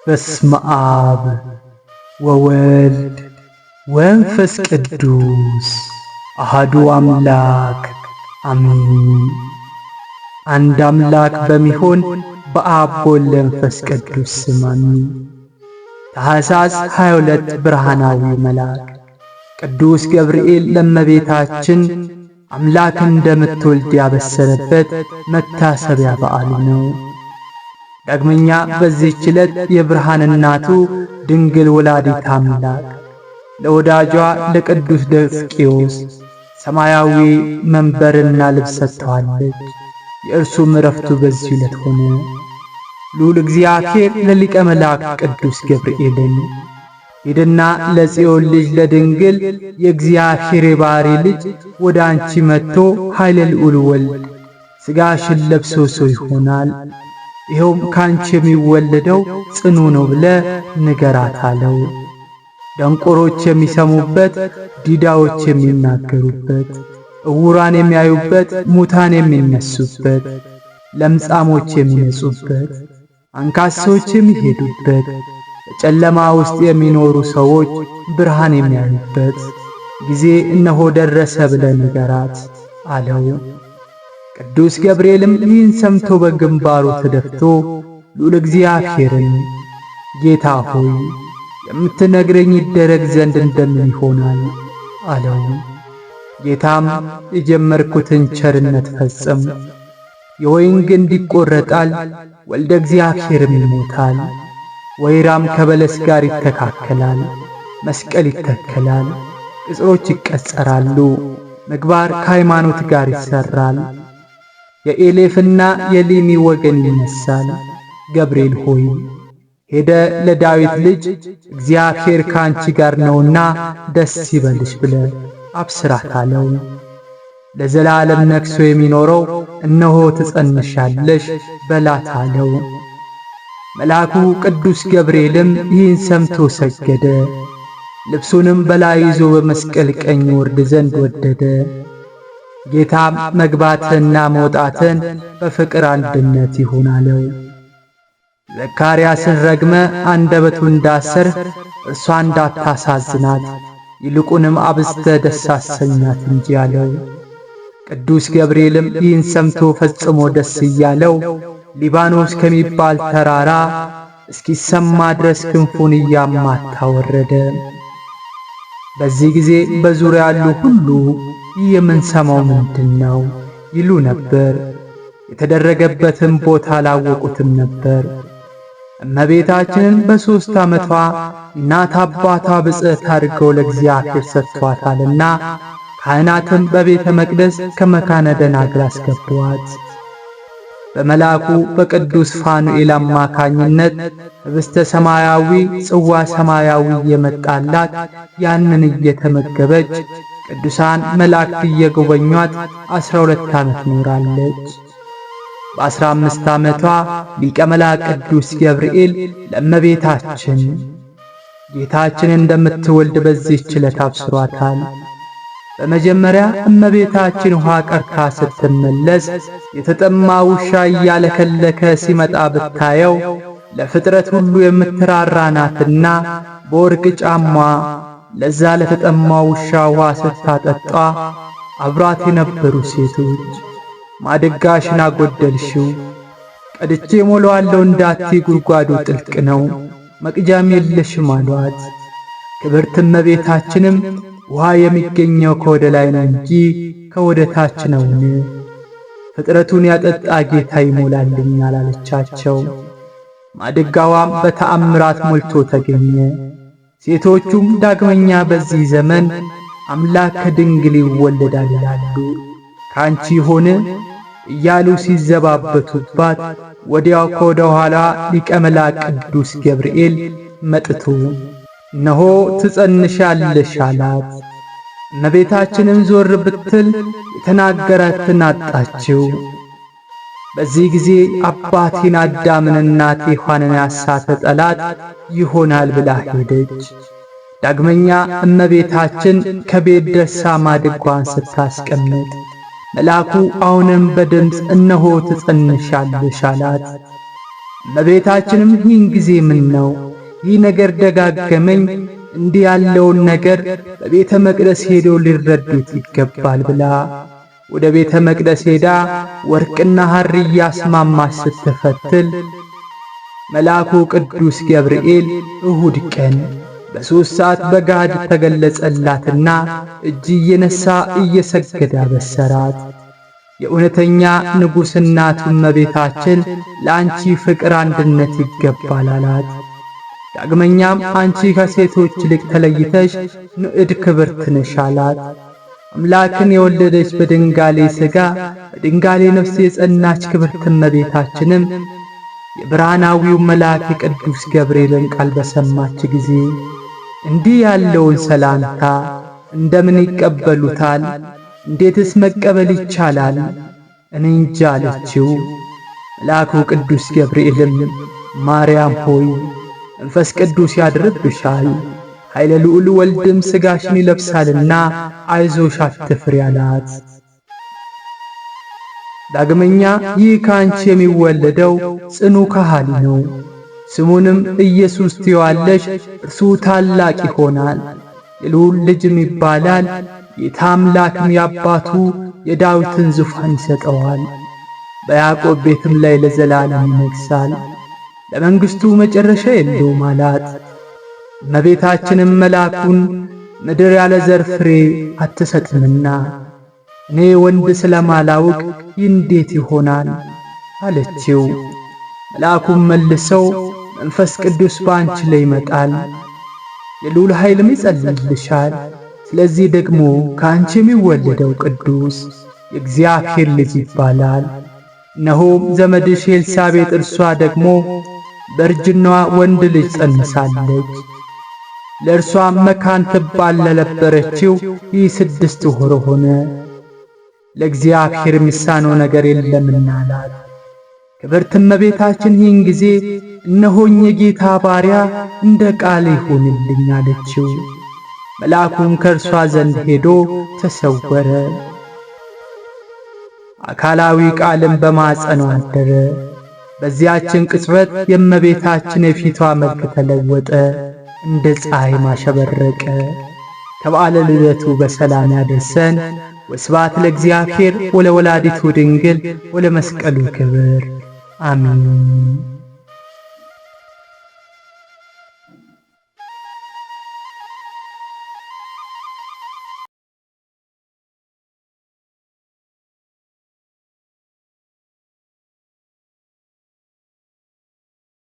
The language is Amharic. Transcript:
በስመ አብ ወወልድ ወመንፈስ ቅዱስ አሐዱ አምላክ አሜን። አንድ አምላክ በሚሆን በአብ ወልድ ወመንፈስ ቅዱስ ስም አሜን። ታኅሳስ 22 ብርሃናዊ መልአክ ቅዱስ ገብርኤል ለእመቤታችን አምላክ እንደምትወልድ ያበሰረበት መታሰቢያ በዓሉ ነው። ዳግመኛ በዚህች ዕለት የብርሃን እናቱ ድንግል ወላዲተ አምላክ ለወዳጇ ለቅዱስ ደስቅዮስ ሰማያዊ መንበርና ልብስ ሰጥተዋለች። የእርሱም ዕረፍቱ በዚህ ዕለት ሆነ። ልዑል እግዚአብሔር ለሊቀ መላእክት ቅዱስ ገብርኤልን ሂድና ለጽዮን ልጅ ለድንግል የእግዚአብሔር የባሕርይ ልጅ ወደ አንቺ መጥቶ ኃይለ ልዑል ወልድ ሥጋሽን ለብሶ ሰው ይሆናል፣ ይኸውም ካንቺ የሚወለደው ጽኑ ነው ብለ ንገራት አለው። ደንቆሮች የሚሰሙበት፣ ዲዳዎች የሚናገሩበት፣ ዕውራን የሚያዩበት፣ ሙታን የሚነሱበት፣ ለምጻሞች የሚነጹበት፣ አንካሶች የሚሄዱበት፣ በጨለማ ውስጥ የሚኖሩ ሰዎች ብርሃን የሚያዩበት ጊዜ እነሆ ደረሰ ብለ ንገራት አለው። ቅዱስ ገብርኤልም ይህን ሰምቶ በግንባሩ ተደፍቶ ልዑል እግዚአብሔርን ጌታ ሆይ የምትነግረኝ ይደረግ ዘንድ እንደምን ይሆናል አለው። ጌታም የጀመርኩትን ቸርነት ፈጽም፣ የወይን ግንድ ይቈረጣል፣ ወልደ እግዚአብሔርም ይሞታል፣ ወይራም ከበለስ ጋር ይተካከላል፣ መስቀል ይተከላል፣ ቅጽሮች ይቀጸራሉ፣ ምግባር ከሃይማኖት ጋር ይሠራል፣ የኤሌፍና የሌሚ ወገን ይነሳል። ገብርኤል ሆይ ሄደ ለዳዊት ልጅ እግዚአብሔር ካንቺ ጋር ነውና ደስ ይበልሽ ብለ አብስራት አለው። ለዘላለም ነግሶ የሚኖረው እነሆ ትጸንሻለሽ በላት አለው። መልአኩ ቅዱስ ገብርኤልም ይህን ሰምቶ ሰገደ። ልብሱንም በላይ ይዞ በመስቀል ቀኝ ወርድ ዘንድ ወደደ። ጌታም መግባትንና መውጣትን በፍቅር አንድነት ይሁን አለው። ዘካርያስን ረግመ አንደበቱ እንዳሰርህ እርሷ እንዳታሳዝናት ይልቁንም አብዝተ ደስ አሰኛት እንጂ አለው። ቅዱስ ገብርኤልም ይህን ሰምቶ ፈጽሞ ደስ እያለው ሊባኖስ ከሚባል ተራራ እስኪሰማ ድረስ ክንፉን እያማታ ወረደ። በዚህ ጊዜ በዙሪያ ያሉ ሁሉ ይህ የምንሰማው ምንድነው ይሉ ነበር። የተደረገበትን ቦታ አላወቁትም ነበር። እመቤታችንን በ3 ዓመቷ እናት አባቷ ብፅዕት አድርገው ለእግዚአብሔር ሰጥቷታልና ካህናትም በቤተ መቅደስ ከመካነ ደናግል አስገቧት። በመልአኩ በቅዱስ ፋኑኤል አማካኝነት ኅብስተ ሰማያዊ ጽዋ ሰማያዊ የመጣላት ያንን እየተመገበች ቅዱሳን መላእክት እየጎበኟት 12 ዓመት ኖራለች። በ15 ዓመቷ ሊቀ መላእክት ቅዱስ ገብርኤል ለእመቤታችን ጌታችን እንደምትወልድ በዚህች ዕለት አብስሯታል። በመጀመሪያ እመቤታችን ውሃ ቀርታ ስትመለስ የተጠማ ውሻ እያለከለከ ሲመጣ ብታየው ለፍጥረት ሁሉ የምትራራ ናትና በወርቅ ጫማ ለዛ ለተጠማ ውሻ ውሃ ስታጠጣ አብራት የነበሩ ሴቶች ማድጋሽን አጎደልሽው፣ ቀድቼ ሞላዋለሁ እንዳትዪ ጉድጓዱ ጥልቅ ነው፣ መቅጃም የለሽም አሏት። ክብርት እመቤታችንም ውሃ የሚገኘው ከወደ ላይ ነው እንጂ ከወደ ታች ነውን? ፍጥረቱን ያጠጣ ጌታ ይሞላልኛል አለቻቸው። ማድጋዋም በተአምራት ሞልቶ ተገኘ። ሴቶቹም ዳግመኛ በዚህ ዘመን አምላክ ከድንግል ይወለዳል ይላሉ፣ ካንቺ ሆነ እያሉ ሲዘባበቱባት ወዲያው ከወደ ኋላ ሊቀ መላእክት ቅዱስ ገብርኤል መጥቶ እነሆ ትጸንሻለሽ አላት። እመቤታችንም ዞር ብትል የተናገራትን አጣችው። በዚህ ጊዜ አባቴን አዳምን እናቴ ሔዋንን ያሳተ ጠላት ይሆናል ብላ ሄደች። ዳግመኛ እመቤታችን ከቤት ደርሳ ማድጓን ስታስቀምጥ መልአኩ አሁንም በድምፅ እነሆ ትጸንሻለሽ አላት። እመቤታችንም ይህን ጊዜ ምን ነው ይህ ነገር ደጋገመኝ፣ እንዲህ ያለውን ነገር በቤተ መቅደስ ሄዶ ሊረዱት ይገባል ብላ ወደ ቤተ መቅደስ ሄዳ ወርቅና ሐር እያስማማች ስትፈትል መልአኩ ቅዱስ ገብርኤል እሁድ ቀን በ3 ሰዓት በጋድ ተገለጸላትና እጅ እየነሳ እየሰገደ አበሰራት። የእውነተኛ ንጉሥ እናቱ እመቤታችን ለአንቺ ፍቅር አንድነት ይገባል አላት። ዳግመኛም አንቺ ከሴቶች ይልቅ ተለይተሽ ንዕድ ክብርት ነሽ አላት። አምላክን የወለደች በድንጋሌ ሥጋ በድንጋሌ ነፍስ የጸናች ክብርት እመቤታችንም የብርሃናዊው መልአክ ቅዱስ ገብርኤልን ቃል በሰማች ጊዜ እንዲህ ያለውን ሰላምታ እንደምን ይቀበሉታል? እንዴትስ መቀበል ይቻላል? እኔ እንጃ አለችው። መልአኩ ቅዱስ ገብርኤልም ማርያም ሆይ መንፈስ ቅዱስ ያድርብሻል፣ ኃይለ ልዑል ወልድም ሥጋሽን ይለብሳልና አይዞሽ አትፍሪ አላት። ዳግመኛ ይህ ከአንቺ የሚወለደው ጽኑ ከሃሊ ነው፣ ስሙንም ኢየሱስ ትዪዋለሽ። እርሱ ታላቅ ይሆናል፣ የልዑል ልጅም ይባላል። ጌታ አምላክም የአባቱ የዳዊትን ዙፋን ይሰጠዋል፣ በያዕቆብ ቤትም ላይ ለዘላለም ይነግሣል፣ ለመንግሥቱ መጨረሻ የለውም አላት። እመቤታችንም መልአኩን ምድር ያለ ዘር ፍሬ አትሰጥምና እኔ ወንድ ስለማላውቅ ይህ እንዴት ይሆናል አለችው። መልአኩም መልሰው መንፈስ ቅዱስ በአንቺ ላይ ይመጣል፣ የልዑል ኃይልም ይጸልልሻል። ስለዚህ ደግሞ ከአንቺ የሚወለደው ቅዱስ የእግዚአብሔር ልጅ ይባላል። እነሆም ዘመድሽ ኤልሳቤጥ እርሷ ደግሞ በእርጅናዋ ወንድ ልጅ ጸንሳለች። ለእርሷም መካን ትባል ለነበረችው ይህ 6 ወር ሆነ፣ ለእግዚአብሔር የሚሳነው ነገር የለምና አላት። ክብርት እመቤታችን ይህን ጊዜ እነሆኝ የጌታ ባሪያ እንደ ቃል ይሁንልኝ አለችው። መልአኩም ከእርሷ ዘንድ ሄዶ ተሰወረ። አካላዊ ቃልም በማጸኗ አደረ። በዚያችን ቅጽበት የእመቤታችን የፊቷ መልክ ተለወጠ፣ እንደ ፀሐይ ማሸበረቀ። ከበዓለ ልደቱ በሰላም ያደርሰን። ወስብሐት ለእግዚአብሔር ወለወላዲቱ ድንግል ወለመስቀሉ ክብር አሜን።